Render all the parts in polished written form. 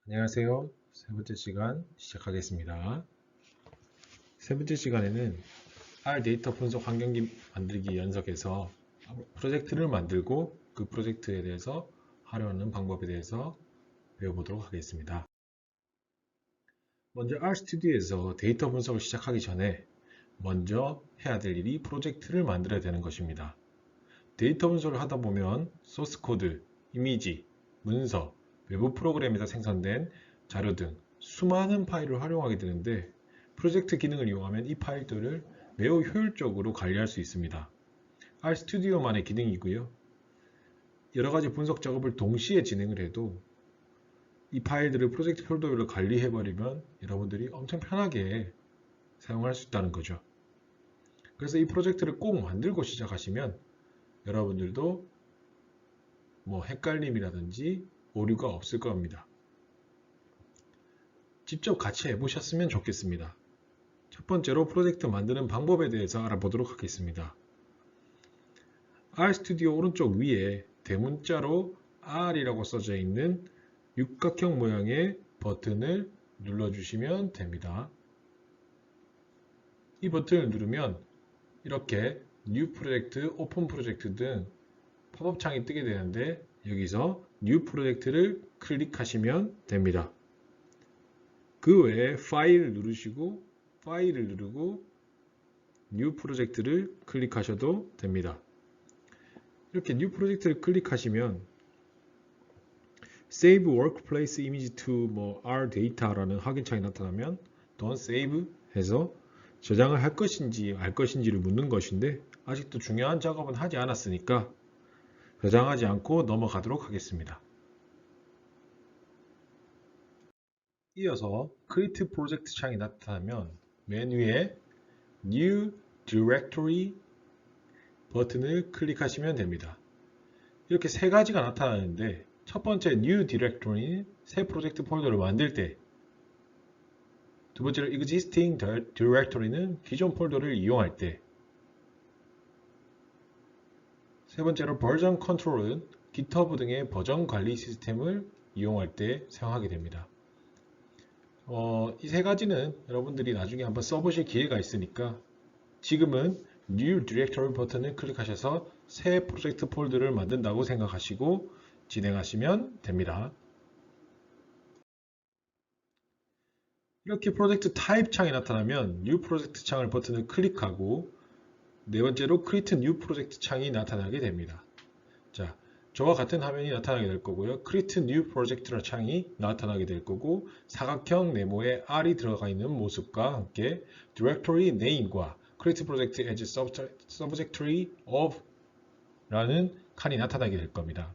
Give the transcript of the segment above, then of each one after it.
안녕하세요. 세 번째 시간 시작하겠습니다. 세 번째 시간에는 R 데이터 분석 환경기 만들기 연속에서 프로젝트를 만들고 그 프로젝트에 대해서 하려는 방법에 대해서 배워보도록 하겠습니다. 먼저 R 스튜디오에서 데이터 분석을 시작하기 전에 먼저 해야 될 일이 프로젝트를 만들어야 되는 것입니다. 데이터 분석을 하다 보면 소스 코드, 이미지, 문서, 외부 프로그램에서 생성된 자료 등 수많은 파일을 활용하게 되는데 프로젝트 기능을 이용하면 이 파일들을 매우 효율적으로 관리할 수 있습니다. RStudio만의 기능이고요. 여러 가지 분석 작업을 동시에 진행을 해도 이 파일들을 프로젝트 폴더별로 관리해버리면 여러분들이 엄청 편하게 사용할 수 있다는 거죠. 그래서 이 프로젝트를 꼭 만들고 시작하시면 여러분들도 헷갈림이라든지 오류가 없을 겁니다. 직접 같이 해보셨으면 좋겠습니다. 첫 번째로 프로젝트 만드는 방법에 대해서 알아보도록 하겠습니다. RStudio 오른쪽 위에 대문자로 R이라고 써져 있는 육각형 모양의 버튼을 눌러주시면 됩니다. 이 버튼을 누르면 이렇게 New Project, Open Project 등 팝업 창이 뜨게 되는데 여기서 New Project를 클릭하시면 됩니다. 그 외에 파일을 누르시고 파일을 누르고 New Project를 클릭하셔도 됩니다. 이렇게 New Project를 클릭하시면 Save Workplace Image to R Data라는 확인창이 나타나면 Don't Save 해서 저장을 할 것인지 말 것인지를 묻는 것인데 아직도 중요한 작업은 하지 않았으니까 저장하지 않고 넘어가도록 하겠습니다. 이어서 Create Project 창이 나타나면 맨 위에 New Directory 버튼을 클릭하시면 됩니다. 이렇게 세 가지가 나타나는데 첫 번째 New Directory는 새 프로젝트 폴더를 만들 때, 두 번째로 Existing Directory는 기존 폴더를 이용할 때, 세 번째로 Version Control은 GitHub 등의 버전 관리 시스템을 이용할 때 사용하게 됩니다. 이 세 가지는 여러분들이 나중에 한번 써보실 기회가 있으니까 지금은 New Directory 버튼을 클릭하셔서 새 프로젝트 폴더를 만든다고 생각하시고 진행하시면 됩니다. 이렇게 프로젝트 타입 창이 나타나면 New Project 창을 버튼을 클릭하고 네 번째로 Create New Project 창이 나타나게 됩니다. 자, 저와 같은 화면이 나타나게 될 거고요. Create New Project라는 창이 나타나게 될 거고 사각형 네모에 R이 들어가 있는 모습과 함께 Directory Name과 Create Project as Subjectory of 라는 칸이 나타나게 될 겁니다.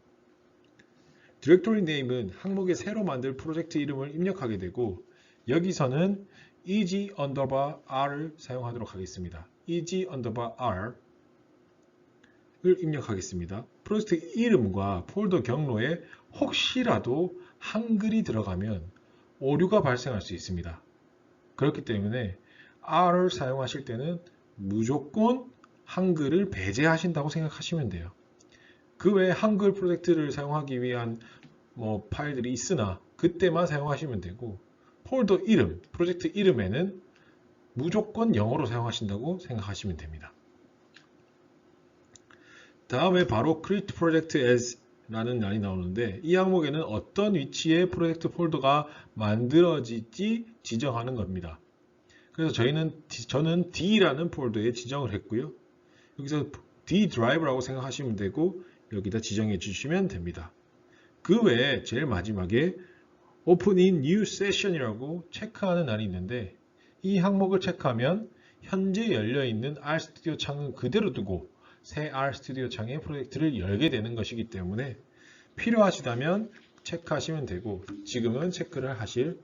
Directory Name은 항목에 새로 만들 프로젝트 이름을 입력하게 되고 여기서는 EG_R을 사용하도록 하겠습니다. EG_R 을 입력하겠습니다. 프로젝트 이름과 폴더 경로에 혹시라도 한글이 들어가면 오류가 발생할 수 있습니다. 그렇기 때문에 R을 사용하실 때는 무조건 한글을 배제하신다고 생각하시면 돼요. 그 외에 한글 프로젝트를 사용하기 위한 파일들이 있으나 그때만 사용하시면 되고 폴더 이름, 프로젝트 이름에는 무조건 영어로 사용하신다고 생각하시면 됩니다. 다음에 바로 Create Project As 라는 란이 나오는데 이 항목에는 어떤 위치에 프로젝트 폴더가 만들어질지 지정하는 겁니다. 그래서 저는 D라는 폴더에 지정을 했고요. 여기서 D 드라이브라고 생각하시면 되고 여기다 지정해 주시면 됩니다. 그 외에 제일 마지막에 Open in New Session이라고 체크하는 란이 있는데 이 항목을 체크하면 현재 열려있는 RStudio 창은 그대로 두고 새 RStudio 창의 프로젝트를 열게 되는 것이기 때문에 필요하시다면 체크하시면 되고 지금은 체크를 하실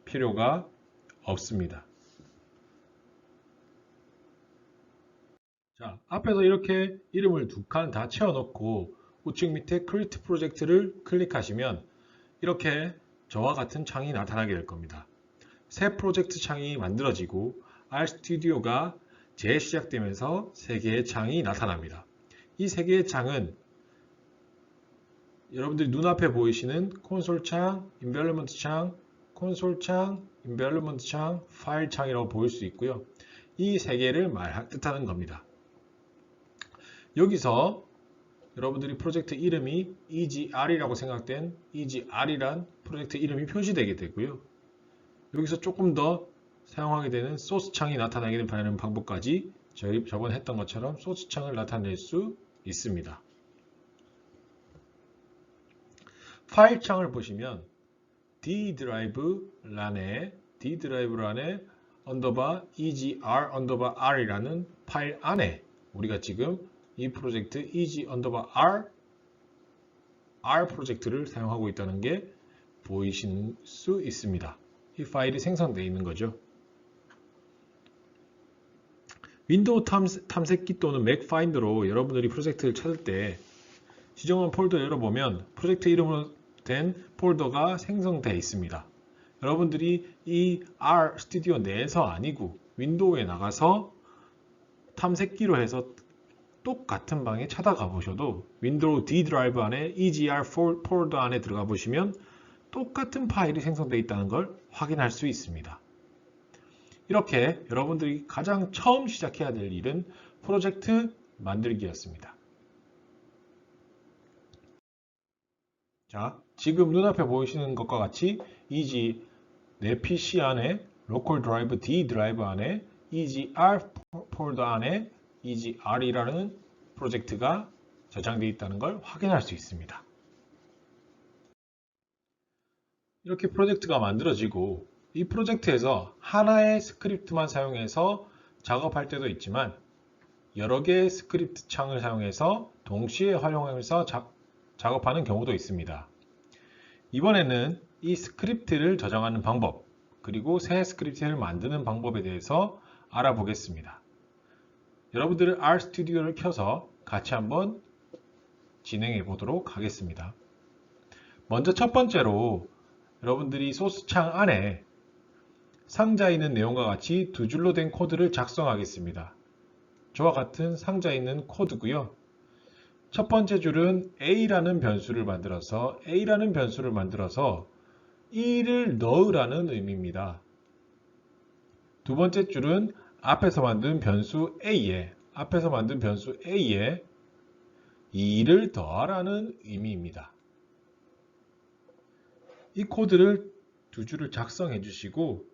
필요가 없습니다. 자, 앞에서 이렇게 이름을 두 칸 다 채워놓고 우측 밑에 Create Project를 클릭하시면 이렇게 저와 같은 창이 나타나게 될 겁니다. 새 프로젝트 창이 만들어지고 RStudio가 재시작되면서 세 개의 창이 나타납니다. 이 세 개의 창은 여러분들이 눈앞에 보이시는 콘솔 창, 인벨리먼트 창, 콘솔 창, 인벨리먼트 창, 파일 창이라고 보일 수 있고요. 이 세 개를 뜻하는 겁니다. 여기서 여러분들이 프로젝트 이름이 EGR이라고 생각된 EGR이란 프로젝트 이름이 표시되게 되고요. 여기서 조금 더 사용하게 되는 소스 창이 나타나게 되는 방법까지 저번에 했던 것처럼 소스 창을 나타낼 수 있습니다. 파일 창을 보시면 D 드라이브란에 언더바 EGR 언더바 R이라는 파일 안에 우리가 지금 이 프로젝트 EG 언더바 R 프로젝트를 사용하고 있다는 게 보이실 수 있습니다. 이 파일이 생성되어 있는 거죠. 윈도우 탐색기 또는 맥파인더로 여러분들이 프로젝트를 찾을 때 지정한 폴더를 열어보면 프로젝트 이름으로 된 폴더가 생성되어 있습니다. 여러분들이 이 R 스튜디오 내에서 아니고 윈도우에 나가서 탐색기로 해서 똑같은 방에 찾아가 보셔도 윈도우 D 드라이브 안에 EGR 폴더 안에 들어가 보시면 똑같은 파일이 생성되어 있다는 걸 확인할 수 있습니다. 이렇게 여러분들이 가장 처음 시작해야 될 일은 프로젝트 만들기였습니다. 자, 지금 눈앞에 보이시는 것과 같이 내 PC 안에 로컬 드라이브 D 드라이브 안에 EGR 폴더 안에 EGR이라는 프로젝트가 저장되어 있다는 걸 확인할 수 있습니다. 이렇게 프로젝트가 만들어지고 이 프로젝트에서 하나의 스크립트만 사용해서 작업할 때도 있지만 여러 개의 스크립트 창을 사용해서 동시에 활용하면서 작업하는 경우도 있습니다. 이번에는 이 스크립트를 저장하는 방법 그리고 새 스크립트를 만드는 방법에 대해서 알아보겠습니다. 여러분들은 RStudio를 켜서 같이 한번 진행해 보도록 하겠습니다. 먼저 첫 번째로 여러분들이 소스 창 안에 상자에 있는 내용과 같이 두 줄로 된 코드를 작성하겠습니다. 저와 같은 상자에 있는 코드고요. 첫 번째 줄은 A라는 변수를 만들어서 1을 넣으라는 의미입니다. 두 번째 줄은 앞에서 만든 변수 A에 2를 더하라는 의미입니다. 이 코드를 두 줄을 작성해 주시고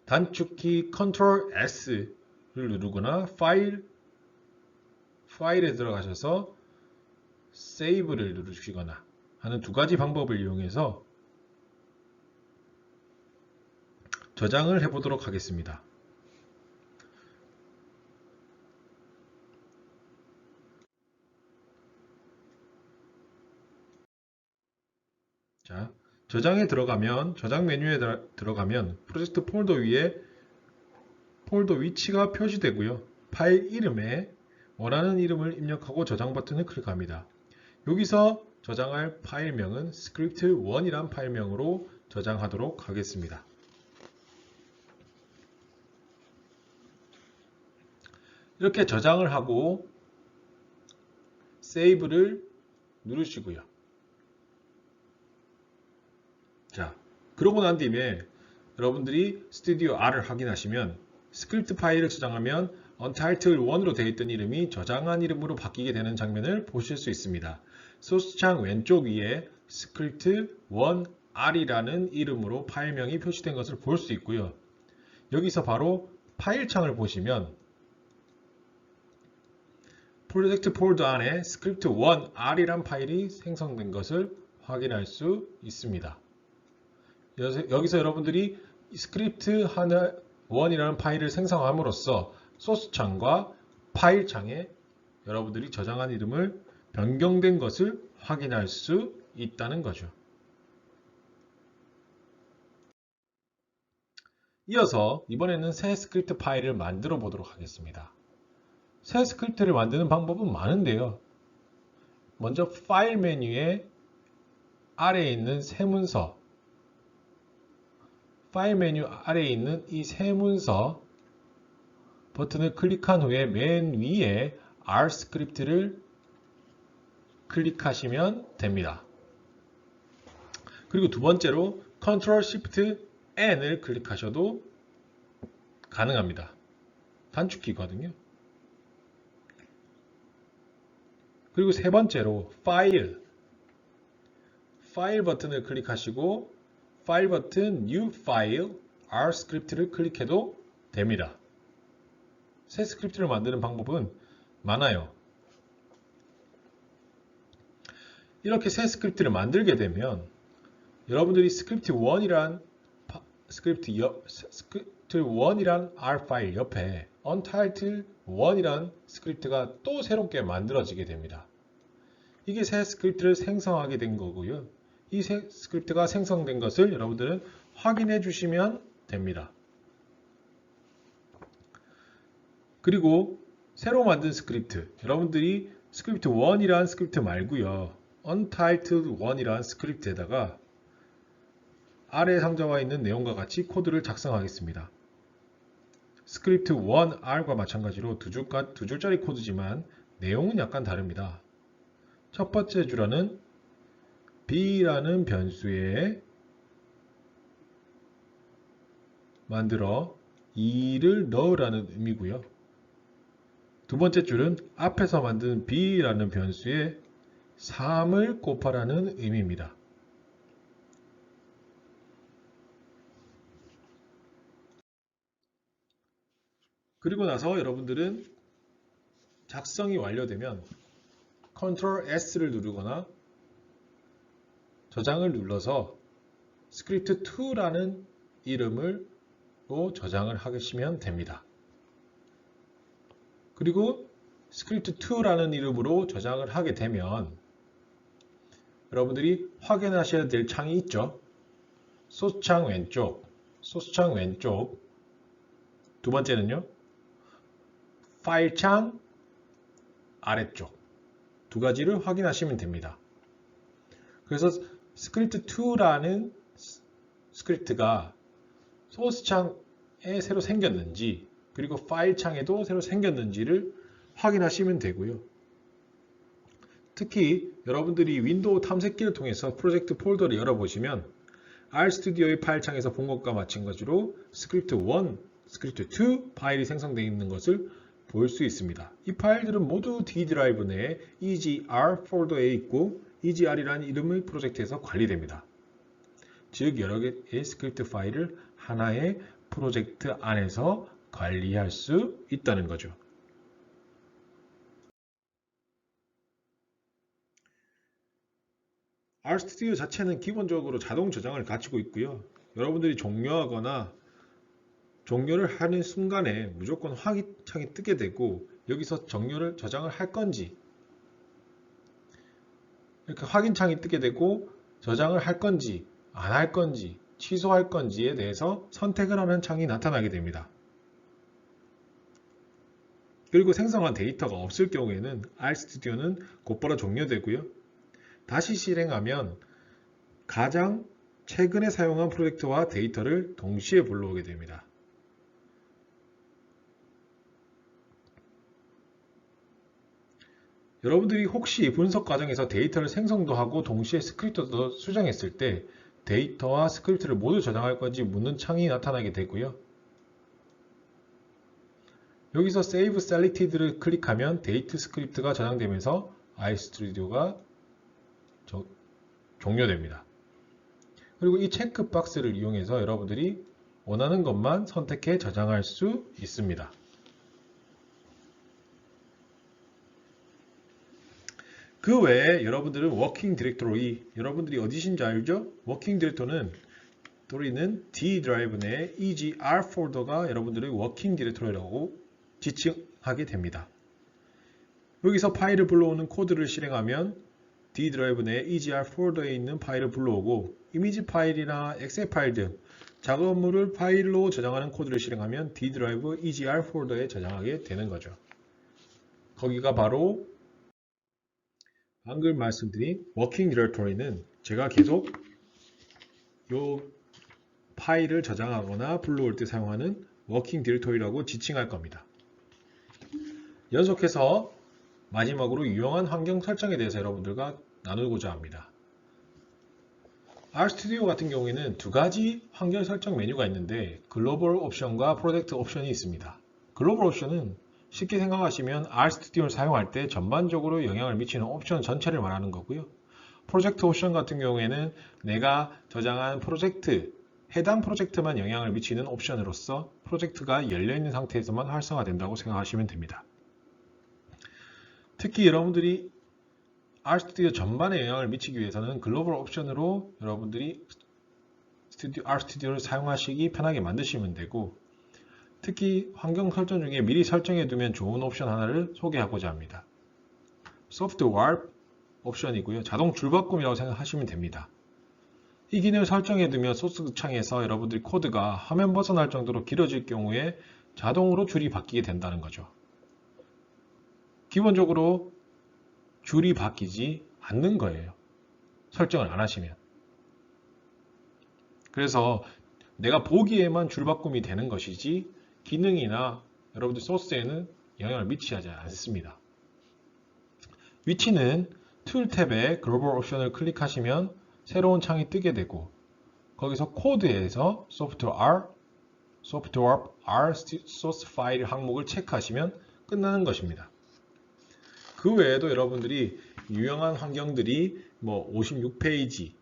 단축키 Ctrl S를 누르거나 파일에 들어가셔서 Save를 누르시거나 하는 두 가지 방법을 이용해서 저장을 해보도록 하겠습니다. 자, 저장 메뉴에 들어가면 프로젝트 폴더 위에 폴더 위치가 표시되고요. 파일 이름에 원하는 이름을 입력하고 저장 버튼을 클릭합니다. 여기서 저장할 파일명은 script1이란 파일명으로 저장하도록 하겠습니다. 이렇게 저장을 하고 세이브를 누르시고요. 자, 그러고 난 뒤에 여러분들이 스튜디오 R을 확인하시면 스크립트 파일을 저장하면 untitled1으로 되어 있던 이름이 저장한 이름으로 바뀌게 되는 장면을 보실 수 있습니다. 소스 창 왼쪽 위에 script1R이라는 이름으로 파일명이 표시된 것을 볼 수 있고요. 여기서 바로 파일 창을 보시면 프로젝트 폴더 안에 script1R이란 파일이 생성된 것을 확인할 수 있습니다. 여기서 여러분들이 스크립트 1이라는 파일을 생성함으로써 소스 창과 파일 창에 여러분들이 저장한 이름을 변경된 것을 확인할 수 있다는 거죠. 이어서 이번에는 새 스크립트 파일을 만들어 보도록 하겠습니다. 새 스크립트를 만드는 방법은 많은데요. 먼저 파일 메뉴에 아래에 있는 새 문서, 파일 메뉴 아래에 있는 이 새 문서 버튼을 클릭한 후에 맨 위에 R 스크립트를 클릭하시면 됩니다. 그리고 두 번째로 Ctrl Shift N을 클릭하셔도 가능합니다. 단축키거든요. 그리고 세 번째로 파일 버튼을 클릭하시고 파일 버튼 New File R 스크립트를 클릭해도 됩니다. 새 스크립트를 만드는 방법은 많아요. 이렇게 새 스크립트를 만들게 되면 여러분들이 스크립트 1이란 R 파일 옆에 Untitled 1이란 스크립트가 또 새롭게 만들어지게 됩니다. 이게 새 스크립트를 생성하게 된 거고요. 이 새 스크립트가 생성된 것을 여러분들은 확인해 주시면 됩니다. 그리고 새로 만든 스크립트, 여러분들이 스크립트 1이란 스크립트 말고요. Untitled 1이란 스크립트에다가 아래에 상자와 있는 내용과 같이 코드를 작성하겠습니다. 스크립트 1R과 마찬가지로 두 줄짜리 코드지만 내용은 약간 다릅니다. 첫 번째 줄은 B라는 변수에 만들어 2를 넣으라는 의미고요. 두 번째 줄은 앞에서 만든 B라는 변수에 3을 곱하라는 의미입니다. 그리고 나서 여러분들은 작성이 완료되면 Ctrl S를 누르거나 저장을 눌러서 스크립트 2라는 이름으로 저장을 하시면 됩니다. 그리고 스크립트 2라는 이름으로 저장을 하게 되면 여러분들이 확인하셔야 될 창이 있죠. 소스창 왼쪽, 두 번째는요. 파일 창 아래쪽 두 가지를 확인하시면 됩니다. 그래서 스크립트 2라는 스크립트가 소스 창에 새로 생겼는지 그리고 파일 창에도 새로 생겼는지를 확인하시면 되고요. 특히 여러분들이 윈도우 탐색기를 통해서 프로젝트 폴더를 열어보시면 RStudio의 파일 창에서 본 것과 마찬가지로 스크립트 1, 스크립트 2 파일이 생성되어 있는 것을 볼 수 있습니다. 이 파일들은 모두 D 드라이브 내에 EGR 폴더에 있고 EGR이라는 이름의 프로젝트에서 관리됩니다. 즉 여러 개의 스크립트 파일을 하나의 프로젝트 안에서 관리할 수 있다는 거죠. RStudio 자체는 기본적으로 자동 저장을 갖추고 있고요. 여러분들이 종료하거나 종료를 하는 순간에 무조건 확인창이 뜨게 되고 여기서 저장을 할 건지 이렇게 확인창이 뜨게 되고 저장을 할 건지 안 할 건지 취소할 건지에 대해서 선택을 하는 창이 나타나게 됩니다. 그리고 생성한 데이터가 없을 경우에는 RStudio는 곧바로 종료되고요. 다시 실행하면 가장 최근에 사용한 프로젝트와 데이터를 동시에 불러오게 됩니다. 여러분들이 혹시 분석 과정에서 데이터를 생성도 하고 동시에 스크립트도 수정했을 때 데이터와 스크립트를 모두 저장할 건지 묻는 창이 나타나게 되고요. 여기서 Save Selected를 클릭하면 데이트 스크립트가 저장되면서 RStudio가 종료됩니다. 그리고 이 체크 박스를 이용해서 여러분들이 원하는 것만 선택해 저장할 수 있습니다. 그 외에 여러분들은 워킹 디렉토리, 여러분들이 어디신지 알죠? 워킹 디렉토리는 D 드라이브 내 EGR 폴더가 여러분들의 워킹 디렉토리라고 지칭하게 됩니다. 여기서 파일을 불러오는 코드를 실행하면 D 드라이브 내 EGR 폴더에 있는 파일을 불러오고 이미지 파일이나 엑셀 파일 등 작업물을 파일로 저장하는 코드를 실행하면 D 드라이브 EGR 폴더에 저장하게 되는 거죠. 거기가 바로 방금 말씀드린 워킹 디렉토리는 제가 계속 이 파일을 저장하거나 불러올 때 사용하는 워킹 디렉토리라고 지칭할 겁니다. 연속해서 마지막으로 유용한 환경 설정에 대해서 여러분들과 나누고자 합니다. RStudio 같은 경우에는 두 가지 환경 설정 메뉴가 있는데 글로벌 옵션과 프로젝트 옵션이 있습니다. 글로벌 옵션은 쉽게 생각하시면 RStudio를 사용할 때 전반적으로 영향을 미치는 옵션 전체를 말하는 거고요. 프로젝트 옵션 같은 경우에는 내가 저장한 프로젝트, 해당 프로젝트만 영향을 미치는 옵션으로서 프로젝트가 열려있는 상태에서만 활성화된다고 생각하시면 됩니다. 특히 여러분들이 RStudio 전반에 영향을 미치기 위해서는 글로벌 옵션으로 여러분들이 RStudio를 사용하시기 편하게 만드시면 되고, 특히 환경 설정 중에 미리 설정해 두면 좋은 옵션 하나를 소개하고자 합니다. 소프트 와르프 옵션이고요. 자동 줄바꿈이라고 생각하시면 됩니다. 이 기능을 설정해 두면 소스 창에서 여러분들이 코드가 화면 벗어날 정도로 길어질 경우에 자동으로 줄이 바뀌게 된다는 거죠. 기본적으로 줄이 바뀌지 않는 거예요. 설정을 안 하시면. 그래서 내가 보기에만 줄바꿈이 되는 것이지 기능이나 여러분들 소스에는 영향을 미치지 않습니다. 위치는 툴 탭에 글로벌 옵션을 클릭하시면 새로운 창이 뜨게 되고, 거기서 코드에서 소프트웨어 R 소스 파일 항목을 체크하시면 끝나는 것입니다. 그 외에도 여러분들이 유용한 환경들이 56페이지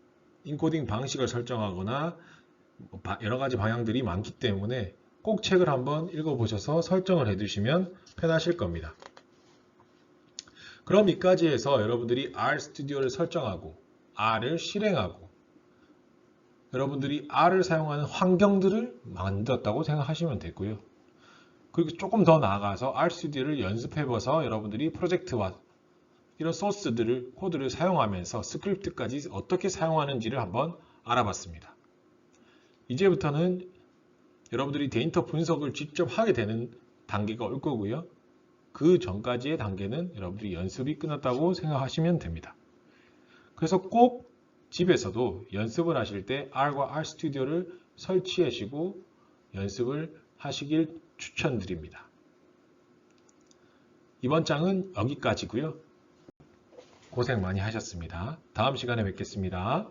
인코딩 방식을 설정하거나 여러 가지 방향들이 많기 때문에 꼭 책을 한번 읽어보셔서 설정을 해두시면 편하실 겁니다. 그럼 이까지 해서 여러분들이 RStudio를 설정하고 R을 실행하고 여러분들이 R을 사용하는 환경들을 만들었다고 생각하시면 되고요. 그리고 조금 더 나아가서 RStudio를 연습해봐서 여러분들이 프로젝트와 이런 소스들을, 코드를 사용하면서 스크립트까지 어떻게 사용하는지를 한번 알아봤습니다. 이제부터는 여러분들이 데이터 분석을 직접 하게 되는 단계가 올 거고요. 그 전까지의 단계는 여러분들이 연습이 끝났다고 생각하시면 됩니다. 그래서 꼭 집에서도 연습을 하실 때 R과 RStudio를 설치하시고 연습을 하시길 추천드립니다. 이번 장은 여기까지고요. 고생 많이 하셨습니다. 다음 시간에 뵙겠습니다.